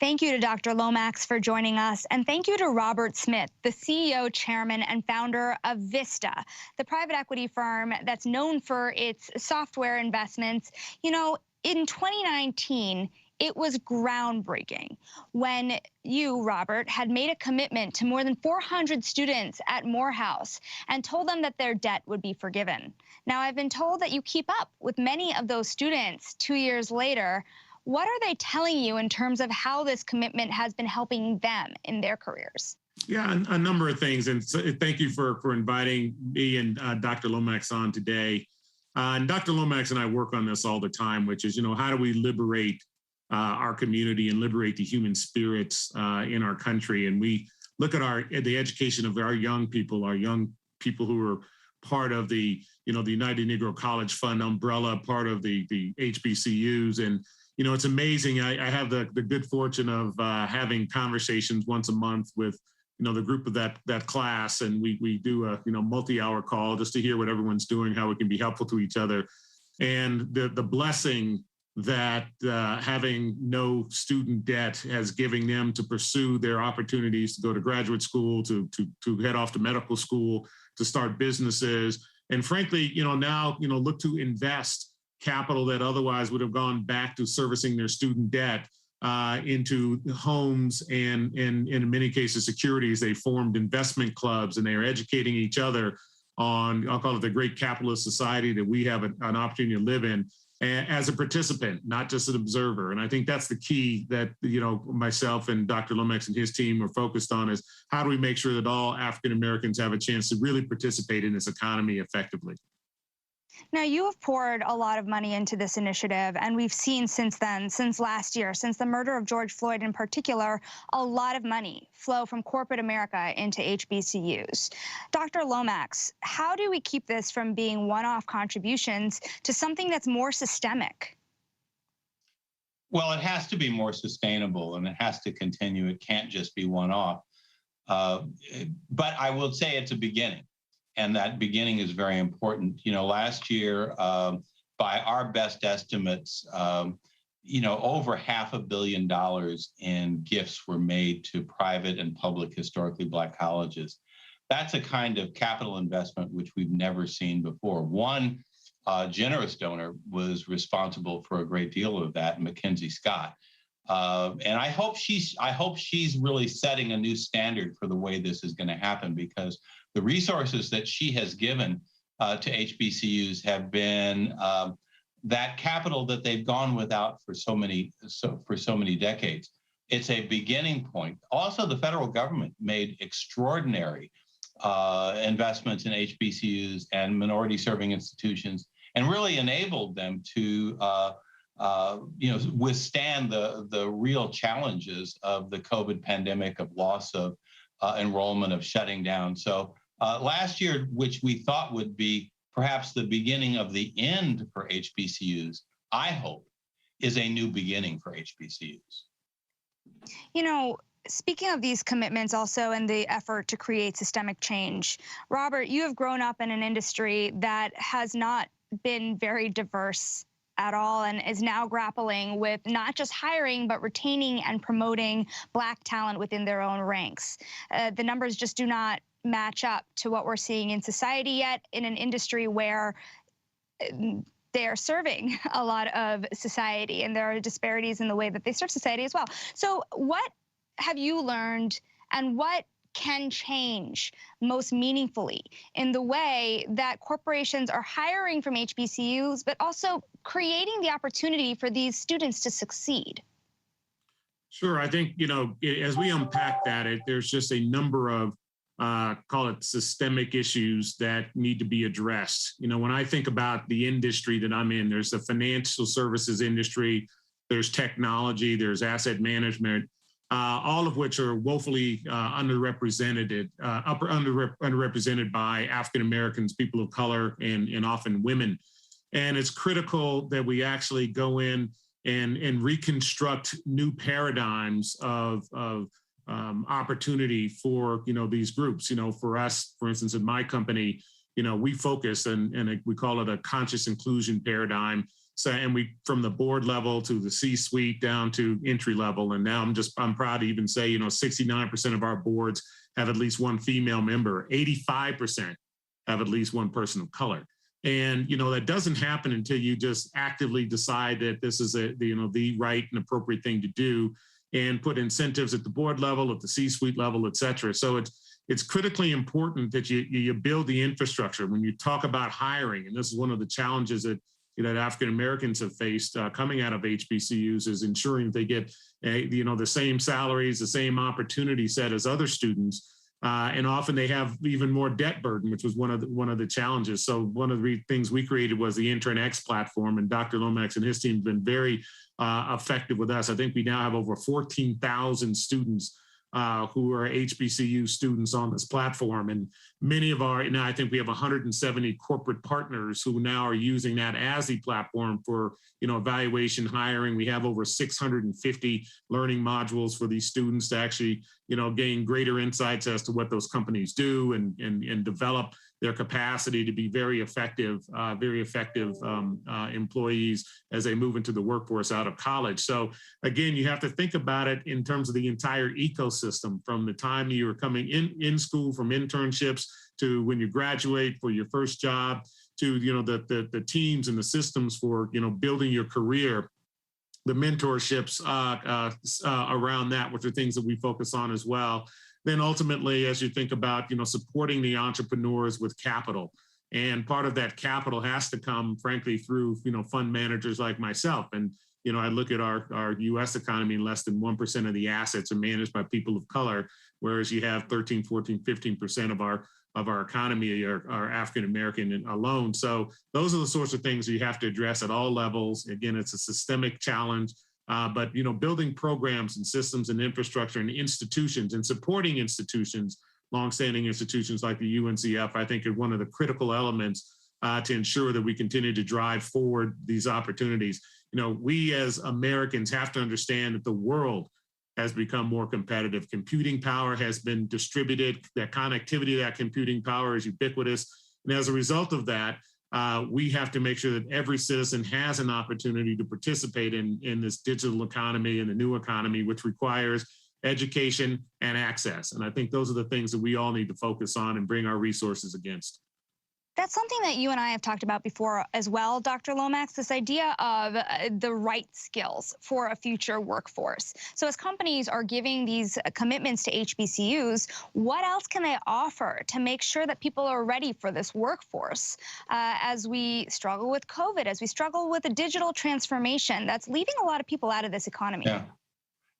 Thank you to Dr. Lomax for joining us, and thank you to Robert Smith, the CEO, chairman, and founder of Vista, the private equity firm that's known for its software investments. You know, in 2019, it was groundbreaking when you, Robert, had made a commitment to more than 400 students at Morehouse and told them that their debt would be forgiven. Now, I've been told that you keep up with many of those students 2 years later. What are they telling you in terms of how this commitment has been helping them in their careers? Yeah, a number of things. And so thank you for inviting me and Dr. Lomax on today. And Dr. Lomax and I work on this all the time, which is, how do we liberate our community and liberate the human spirits in our country? And we look at the education of our young people who are part of the United Negro College Fund umbrella, part of the HBCUs. And it's amazing. I have the good fortune of having conversations once a month with, the group of that class. And we do a, multi-hour call just to hear what everyone's doing, how we can be helpful to each other. And the blessing that having no student debt has given them to pursue their opportunities to go to graduate school, to head off to medical school, to start businesses. And frankly, now, look to invest capital that otherwise would have gone back to servicing their student debt into homes and in many cases securities. They formed investment clubs and they are educating each other on, I'll call it the great capitalist society that we have an opportunity to live in as a participant, not just an observer. And I think that's the key that, myself and Dr. Lomax and his team are focused on, is how do we make sure that all African Americans have a chance to really participate in this economy effectively? Now, you have poured a lot of money into this initiative, and we've seen since then, since last year, since the murder of George Floyd in particular, a lot of money flow from corporate America into HBCUs. Dr. Lomax, how do we keep this from being one-off contributions to something that's more systemic? Well, it has to be more sustainable, and it has to continue. It can't just be one-off. But I will say it's a beginning. And that beginning is very important. Last year, by our best estimates, over $500 million in gifts were made to private and public historically Black colleges. That's a kind of capital investment which we've never seen before. One generous donor was responsible for a great deal of that, Mackenzie Scott. And I hope she's really setting a new standard for the way this is going to happen, because the resources that she has given to HBCUs have been that capital that they've gone without for so many decades. It's a beginning point. Also, the federal government made extraordinary investments in HBCUs and minority-serving institutions, and really enabled them to withstand the real challenges of the COVID pandemic, of loss of enrollment, of shutting down. So last year, which we thought would be perhaps the beginning of the end for HBCUs, I hope, is a new beginning for HBCUs. Speaking of these commitments also and the effort to create systemic change, Robert, you have grown up in an industry that has not been very diverse at all and is now grappling with not just hiring, but retaining and promoting Black talent within their own ranks. The numbers just do not match up to what we're seeing in society yet, in an industry where they are serving a lot of society, and there are disparities in the way that they serve society as well. So what have you learned, and what can change most meaningfully in the way that corporations are hiring from HBCUs, but also creating the opportunity for these students to succeed? Sure. I think, as we unpack that, there's just a number of, call it systemic issues that need to be addressed. When I think about the industry that I'm in, there's the financial services industry, there's technology, there's asset management, all of which are woefully underrepresented by African Americans, people of color, and often women. And it's critical that we actually go in and reconstruct new paradigms of opportunity for these groups. For us, for instance, in my company, we focus and we call it a conscious inclusion paradigm, So, and we, from the board level to the C-suite down to entry level. And now I'm proud to even say, 69% of our boards have at least one female member, 85% have at least one person of color. And, that doesn't happen until you just actively decide that this is the right and appropriate thing to do, and put incentives at the board level, at the C-suite level, et cetera. So it's critically important that you build the infrastructure. When you talk about hiring, and this is one of the challenges that African Americans have faced coming out of HBCUs, is ensuring that they get the same salaries, the same opportunity set as other students, and often they have even more debt burden, which was one of the challenges. So one of the things we created was the Intern X platform, and Dr. Lomax and his team have been very effective with us. I think we now have over 14,000 students who are HBCU students on this platform. And many of now I think we have 170 corporate partners who now are using that as the platform for, evaluation, hiring. We have over 650 learning modules for these students to actually, gain greater insights as to what those companies do, and develop their capacity to be very effective employees as they move into the workforce out of college. So again, you have to think about it in terms of the entire ecosystem, from the time you're coming in school, from internships to when you graduate for your first job, to the teams and the systems for building your career, the mentorships around that, which are things that we focus on as well. Then ultimately, as you think about, supporting the entrepreneurs with capital, and part of that capital has to come, frankly, through, fund managers like myself. And, I look at our U.S. economy, and less than 1% of the assets are managed by people of color, whereas you have 13, 14, 15% of our economy are African-American alone. So those are the sorts of things you have to address at all levels. Again, it's a systemic challenge. But building programs and systems and infrastructure and institutions, and supporting institutions, longstanding institutions like the UNCF, I think are one of the critical elements to ensure that we continue to drive forward these opportunities. We as Americans have to understand that the world has become more competitive. Computing power has been distributed. That connectivity of that computing power is ubiquitous. And as a result of that, we have to make sure that every citizen has an opportunity to participate in this digital economy and the new economy, which requires education and access. And I think those are the things that we all need to focus on and bring our resources against. That's something that you and I have talked about before as well, Dr. Lomax, this idea of the right skills for a future workforce. So as companies are giving these commitments to HBCUs, what else can they offer to make sure that people are ready for this workforce as we struggle with COVID, as we struggle with a digital transformation that's leaving a lot of people out of this economy?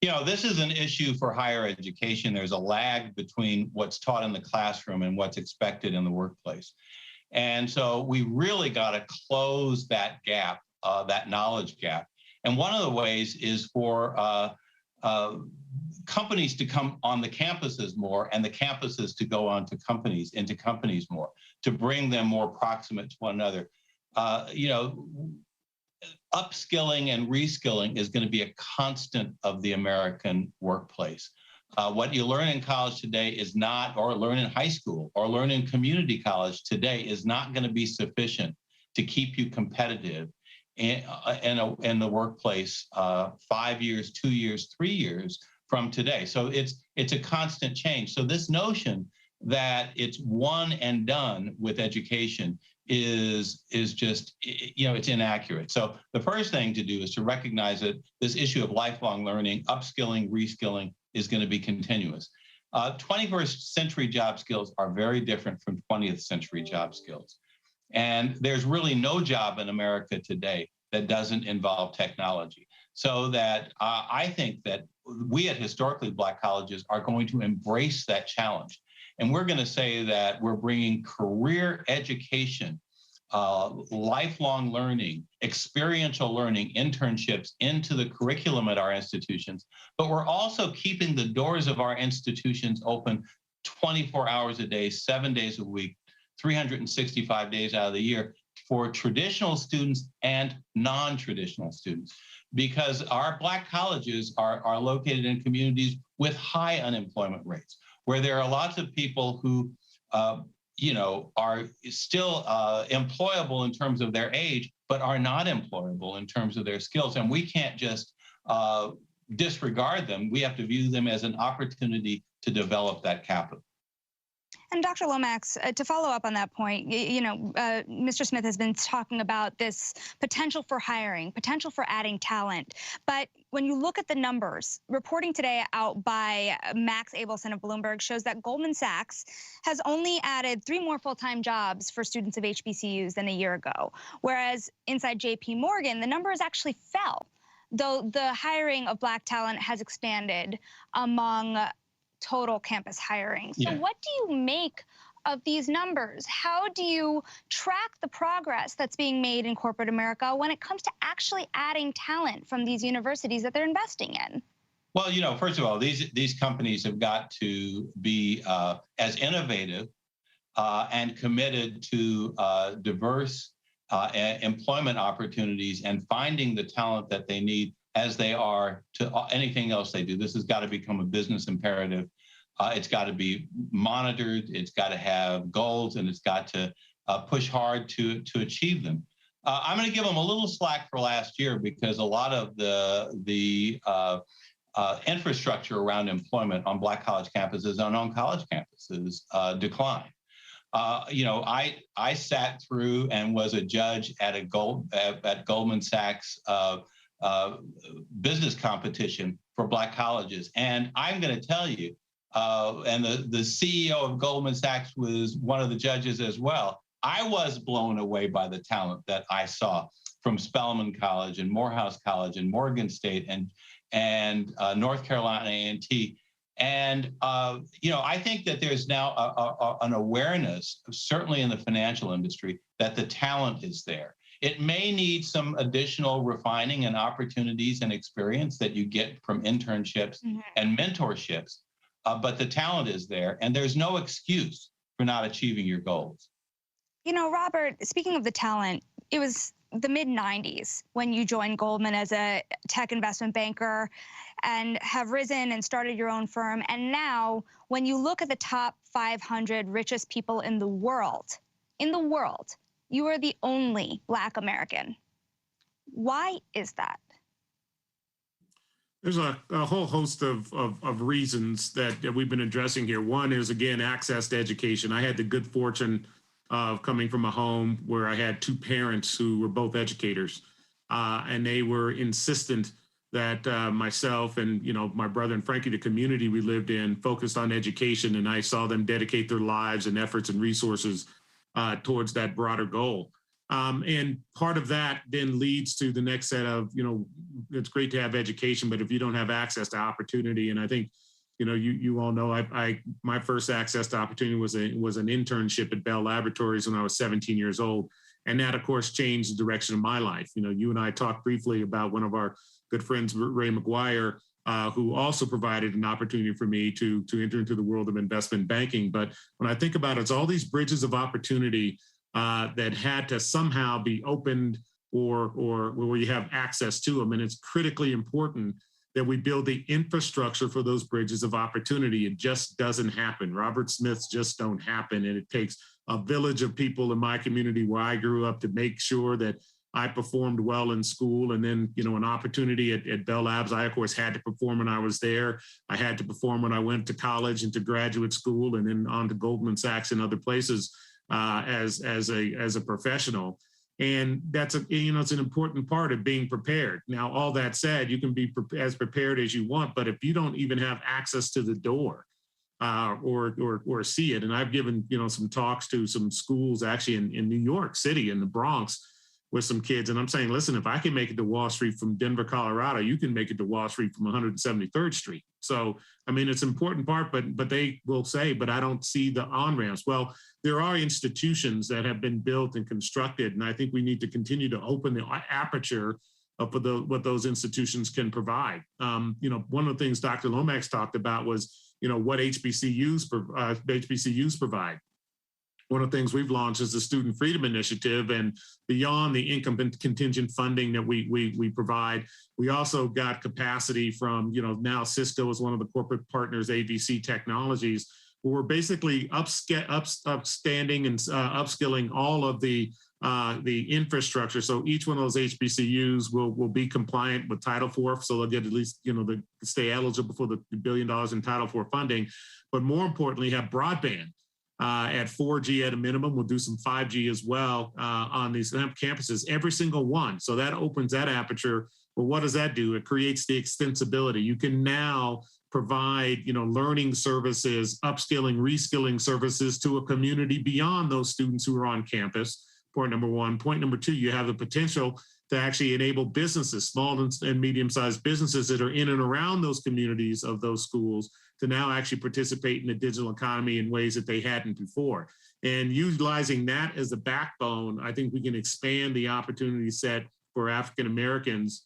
Yeah. This is an issue for higher education. There's a lag between what's taught in the classroom and what's expected in the workplace. And so we really got to close that gap, that knowledge gap. And one of the ways is for companies to come on the campuses more, and the campuses to go on to into companies more, to bring them more proximate to one another. Upskilling and reskilling is going to be a constant of the American workplace. What you learn in college today is not, or learn in high school, or learn in community college today, is not going to be sufficient to keep you competitive in the workplace 5 years, 2 years, 3 years from today. So it's a constant change. So this notion that it's one and done with education is just, it's inaccurate. So the first thing to do is to recognize that this issue of lifelong learning, upskilling, reskilling is going to be continuous. 21st century job skills are very different from 20th century job skills. And there's really no job in America today that doesn't involve technology. So that I think that we at historically Black colleges are going to embrace that challenge. And we're going to say that we're bringing career education, lifelong learning, experiential learning, internships into the curriculum at our institutions, but we're also keeping the doors of our institutions open 24 hours a day, 7 days a week, 365 days out of the year for traditional students and non-traditional students, because our Black colleges are located in communities with high unemployment rates, where there are lots of people who are still employable in terms of their age, but are not employable in terms of their skills. And we can't just disregard them. We have to view them as an opportunity to develop that capital. And Dr. Lomax, to follow up on that point, Mr. Smith has been talking about this potential for hiring, potential for adding talent. But when you look at the numbers, reporting today out by Max Abelson of Bloomberg shows that Goldman Sachs has only added 3 more full-time jobs for students of HBCUs than a year ago. Whereas inside JP Morgan, the numbers actually fell, though the hiring of Black talent has expanded among total campus hiring. So what do you make of these numbers? How do you track the progress that's being made in corporate America when it comes to actually adding talent from these universities that they're investing in? Well, first of all, these companies have got to be as innovative and committed to diverse employment opportunities and finding the talent that they need as they are to anything else they do. This has got to become a business imperative. It's got to be monitored. It's got to have goals, and it's got to push hard to achieve them. I'm going to give them a little slack for last year because a lot of the infrastructure around employment on Black college campuses and on college campuses declined. I sat through and was a judge at Goldman Sachs business competition for Black colleges. And I'm going to tell you, and the CEO of Goldman Sachs was one of the judges as well, I was blown away by the talent that I saw from Spelman College and Morehouse College and Morgan State and North Carolina A&T. And, I think that there's now an awareness, certainly in the financial industry, that the talent is there. It may need some additional refining and opportunities and experience that you get from internships and mentorships, but the talent is there, and there's no excuse for not achieving your goals. Robert, speaking of the talent, it was the mid-90s when you joined Goldman as a tech investment banker and have risen and started your own firm. And now, when you look at the top 500 richest people in the world, you are the only Black American. Why is that? There's a whole host of reasons that we've been addressing here. One is, again, access to education. I had the good fortune of coming from a home where I had 2 parents who were both educators, and they were insistent that myself and my brother and Frankie, the community we lived in, focused on education, and I saw them dedicate their lives and efforts and resources towards that broader goal. And part of that then leads to the next set of, it's great to have education, but if you don't have access to opportunity, and I think, you all know, my first access to opportunity was an internship at Bell Laboratories when I was 17 years old. And that, of course, changed the direction of my life. You and I talked briefly about one of our good friends, Ray McGuire, who also provided an opportunity for me to enter into the world of investment banking. But when I think about it, it's all these bridges of opportunity that had to somehow be opened or where you have access to them. And it's critically important that we build the infrastructure for those bridges of opportunity. It just doesn't happen. Robert Smiths just don't happen. And it takes a village of people in my community where I grew up to make sure that I performed well in school. And then, an opportunity at Bell Labs, I, of course, had to perform when I was there. I had to perform when I went to college and to graduate school and then on to Goldman Sachs and other places as a professional. And that's it's an important part of being prepared. Now, all that said, you can be as prepared as you want, but if you don't even have access to the door or see it, and I've given some talks to some schools actually in New York City, in the Bronx, with some kids, and I'm saying, listen, if I can make it to Wall Street from Denver, Colorado, you can make it to Wall Street from 173rd Street. So, it's an important part, but they will say, but I don't see the on-ramps. Well, there are institutions that have been built and constructed, and I think we need to continue to open the aperture of what those institutions can provide. One of the things Dr. Lomax talked about was, what HBCUs provide. One of the things we've launched is the Student Freedom Initiative, and beyond the income contingent funding that we provide, we also got capacity from, now Cisco is one of the corporate partners, AVC Technologies, where we're basically upstanding and upskilling all of the the infrastructure. So each one of those HBCUs will be compliant with Title IV, so they'll get at least, stay eligible for the $1 billion in Title IV funding. But more importantly, have broadband at 4G at a minimum. We'll do some 5G as well on these campuses, every single one. So that opens that aperture. Well, what does that do? It creates the extensibility. You can now provide, learning services, upskilling, reskilling services to a community beyond those students who are on campus. Point number one. Point number two, you have the potential to actually enable businesses, small and medium-sized businesses that are in and around those communities of those schools to now actually participate in the digital economy in ways that they hadn't before. And utilizing that as a backbone, I think we can expand the opportunity set for African Americans,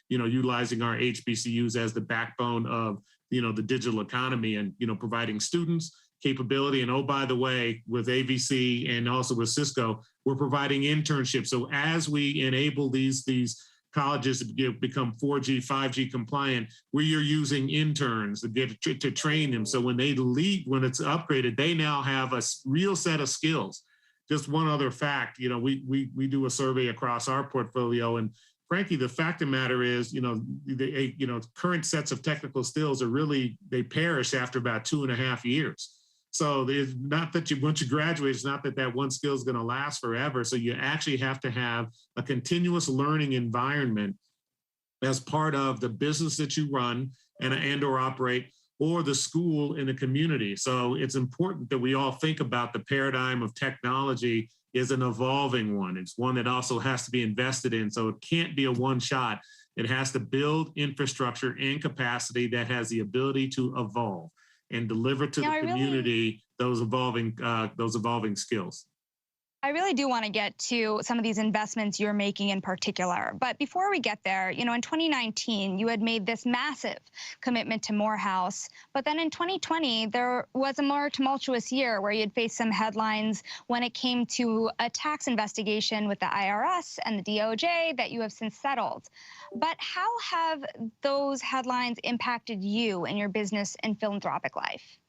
utilizing our HBCUs as the backbone of, the digital economy and, providing students capability. And oh, by the way, with AVC and also with Cisco, we're providing internships. So as we enable these colleges to become 4G, 5G compliant, we are using interns to train them. So when they leave, when it's upgraded, they now have a real set of skills. Just one other fact, we do a survey across our portfolio, and frankly, the fact of the matter is, current sets of technical skills they perish after about 2.5 years. So it's not that once you graduate, it's not that one skill is going to last forever. So you actually have to have a continuous learning environment as part of the business that you run and or operate, or the school in the community. So it's important that we all think about the paradigm of technology is an evolving one. It's one that also has to be invested in. So it can't be a one shot. It has to build infrastructure and capacity that has the ability to evolve and deliver to the community those evolving skills. I really do want to get to some of these investments you're making in particular. But before we get there, in 2019, you had made this massive commitment to Morehouse. But then in 2020, there was a more tumultuous year where you had faced some headlines when it came to a tax investigation with the IRS and the DOJ that you have since settled. But how have those headlines impacted you in your business and philanthropic life?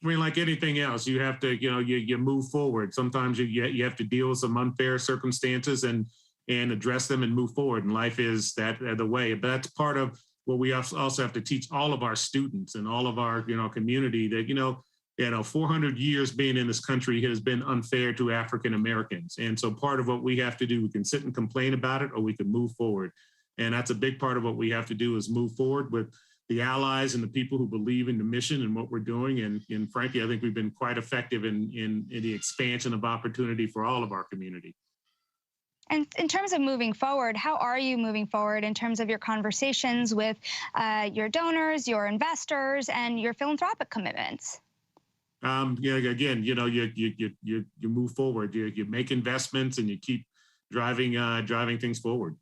I mean, like anything else, you have to, you move forward. Sometimes you have to deal with some unfair circumstances and address them and move forward. And life is that the way. But that's part of what we also have to teach all of our students and all of our, community that, 400 years being in this country has been unfair to African Americans. And so part of what we have to do, we can sit and complain about it, or we can move forward. And that's a big part of what we have to do, is move forward with the allies and the people who believe in the mission and what we're doing. And frankly, I think we've been quite effective in the expansion of opportunity for all of our community. And in terms of moving forward, how are you moving forward in terms of your conversations with your donors, your investors, and your philanthropic commitments? Again, you move forward, you make investments, and you keep driving things forward.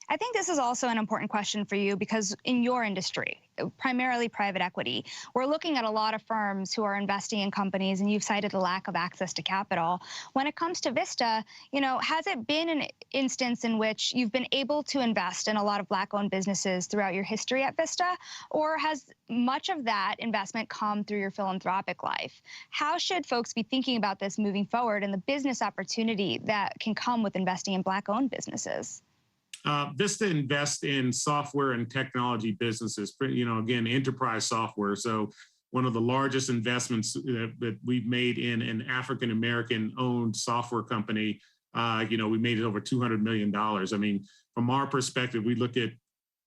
I think this is also an important question for you because in your industry, primarily private equity, we're looking at a lot of firms who are investing in companies, and you've cited the lack of access to capital. When it comes to Vista, has it been an instance in which you've been able to invest in a lot of Black-owned businesses throughout your history at Vista, or has much of that investment come through your philanthropic life? How should folks be thinking about this moving forward and the business opportunity that can come with investing in Black-owned businesses? Vista invests in software and technology businesses, again, enterprise software. So one of the largest investments that we've made in an African-American owned software company, we made it over $200 million. I mean, from our perspective, we look at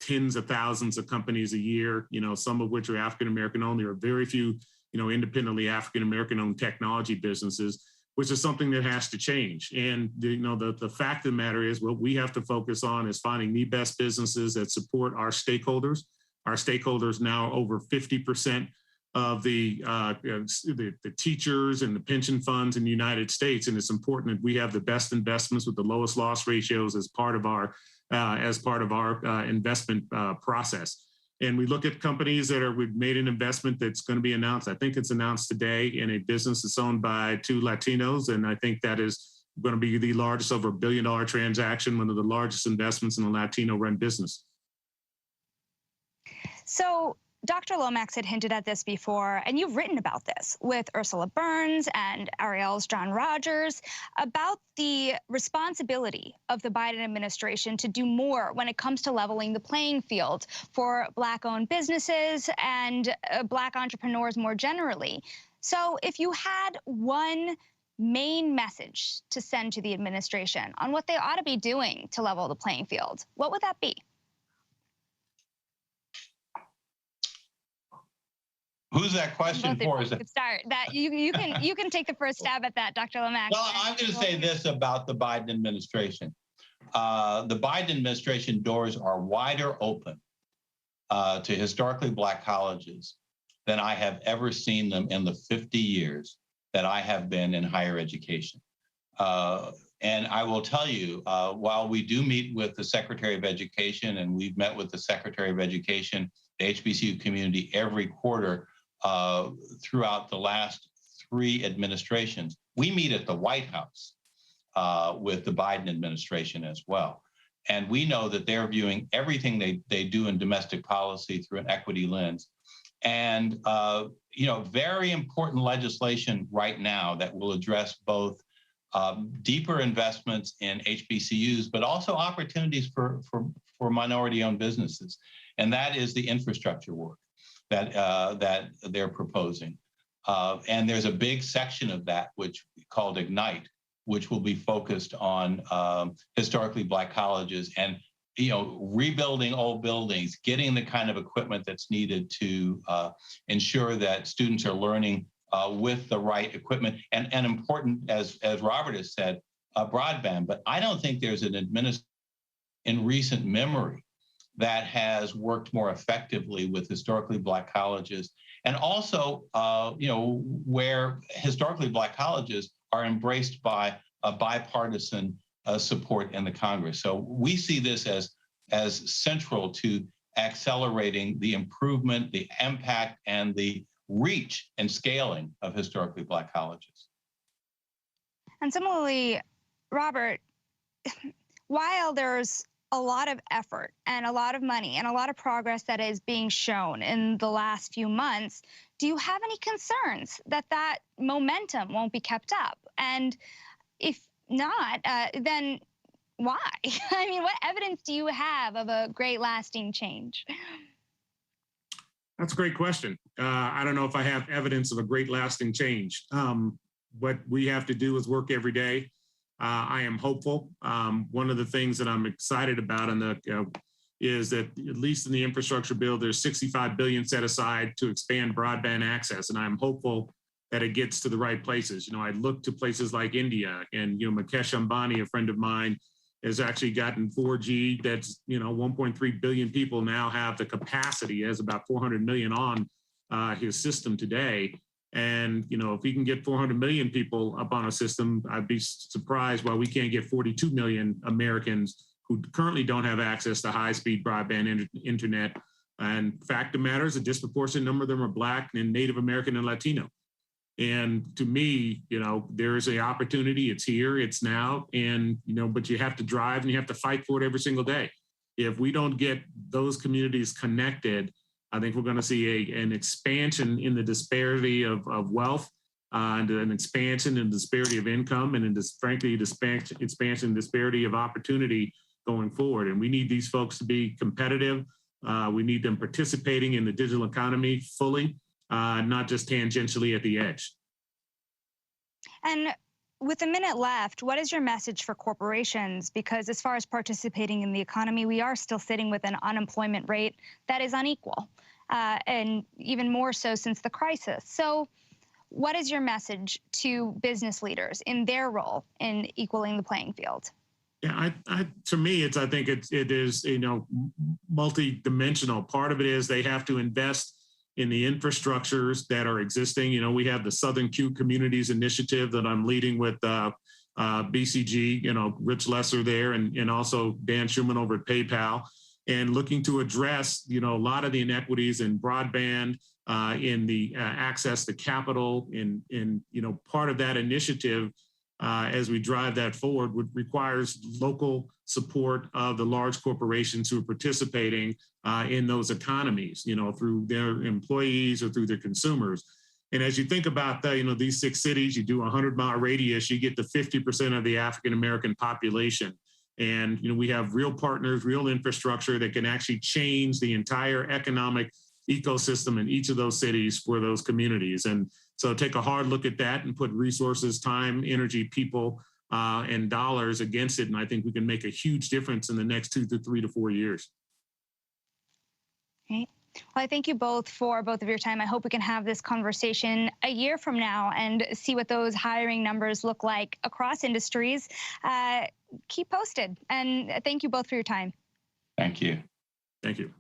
tens of thousands of companies a year, some of which are African-American owned. There are very few, independently African-American owned technology businesses, which is something that has to change. And the fact of the matter is, what we have to focus on is finding the best businesses that support our stakeholders. Our stakeholders now over 50% of the teachers and the pension funds in the United States. And it's important that we have the best investments with the lowest loss ratios as part of our investment process. And we look at companies we've made an investment that's going to be announced. I think it's announced today in a business that's owned by 2 Latinos. And I think that is going to be the largest over $1 billion transaction, one of the largest investments in a Latino run business. So Dr. Lomax had hinted at this before, and you've written about this with Ursula Burns and Ariel's John Rogers about the responsibility of the Biden administration to do more when it comes to leveling the playing field for Black-owned businesses and Black entrepreneurs more generally. So if you had one main message to send to the administration on what they ought to be doing to level the playing field, what would that be? Who's that question for? Is it? Start that you can take the first stab at that, Dr. Lomax. Well, I'm going to say this about the Biden administration. The Biden administration doors are wider open to historically Black colleges than I have ever seen them in the 50 years that I have been in higher education. And I will tell you, while we do meet with the Secretary of Education, and we've met with the Secretary of Education, the HBCU community every quarter throughout the last 3 administrations, we meet at the White House with the Biden administration as well. And we know that they're viewing everything they do in domestic policy through an equity lens. And, very important legislation right now that will address both deeper investments in HBCUs, but also opportunities for minority-owned businesses. And that is the infrastructure work that they're proposing. And there's a big section of that which called Ignite, which will be focused on historically Black colleges and rebuilding old buildings, getting the kind of equipment that's needed to ensure that students are learning with the right equipment and important, as Robert has said, broadband. But I don't think there's an administration in recent memory that has worked more effectively with historically Black colleges, and also, where historically Black colleges are embraced by a bipartisan support in the Congress. So we see this as central to accelerating the improvement, the impact, and the reach and scaling of historically Black colleges. And similarly, Robert, while there's a lot of effort and a lot of money and a lot of progress that is being shown in the last few months, do you have any concerns that that momentum won't be kept up? And if not, then why? I mean, what evidence do you have of a great lasting change? That's a great question. I don't know if I have evidence of a great lasting change. What we have to do is work every day. I am hopeful. One of the things that I'm excited about is that at least in the infrastructure bill, there's $65 billion set aside to expand broadband access, and I'm hopeful that it gets to the right places. I look to places like India, and Mukesh Ambani, a friend of mine, has actually gotten 4G. That's 1.3 billion people now have the capacity. He has about 400 million on his system today. And, if we can get 400 million people up on a system, I'd be surprised why we can't get 42 million Americans who currently don't have access to high-speed broadband internet. And fact of the matter is a disproportionate number of them are Black and Native American and Latino. And to me, there is an opportunity. It's here, it's now, and, but you have to drive and you have to fight for it every single day. If we don't get those communities connected, I think we're going to see an expansion in the disparity of wealth, and an expansion in the disparity of income, and frankly, expansion disparity of opportunity going forward. And we need these folks to be competitive. We need them participating in the digital economy fully, not just tangentially at the edge. And with a minute left, what is your message for corporations? Because as far as participating in the economy, we are still sitting with an unemployment rate that is unequal, and even more so since the crisis. So what is your message to business leaders in their role in equaling the playing field? Yeah, to me, I think it is, multi-dimensional. Part of it is they have to invest in the infrastructures that are existing. We have the Southern Q Communities Initiative that I'm leading with BCG, Rich Lesser there, and also Dan Schumann over at PayPal, and looking to address, a lot of the inequities in broadband, in the access to capital. And part of that initiative as we drive that forward requires local support of the large corporations who are participating in those economies, through their employees or through their consumers. And as you think about these 6 cities, you do a 100-mile radius, you get to 50% of the African-American population. And, we have real partners, real infrastructure that can actually change the entire economic ecosystem in each of those cities for those communities. And so take a hard look at that and put resources, time, energy, people, and dollars against it. And I think we can make a huge difference in the next 2 to 3 to 4 years. Right. Well, I thank you both for both of your time. I hope we can have this conversation a year from now and see what those hiring numbers look like across industries. Keep posted. And thank you both for your time. Thank you. Thank you.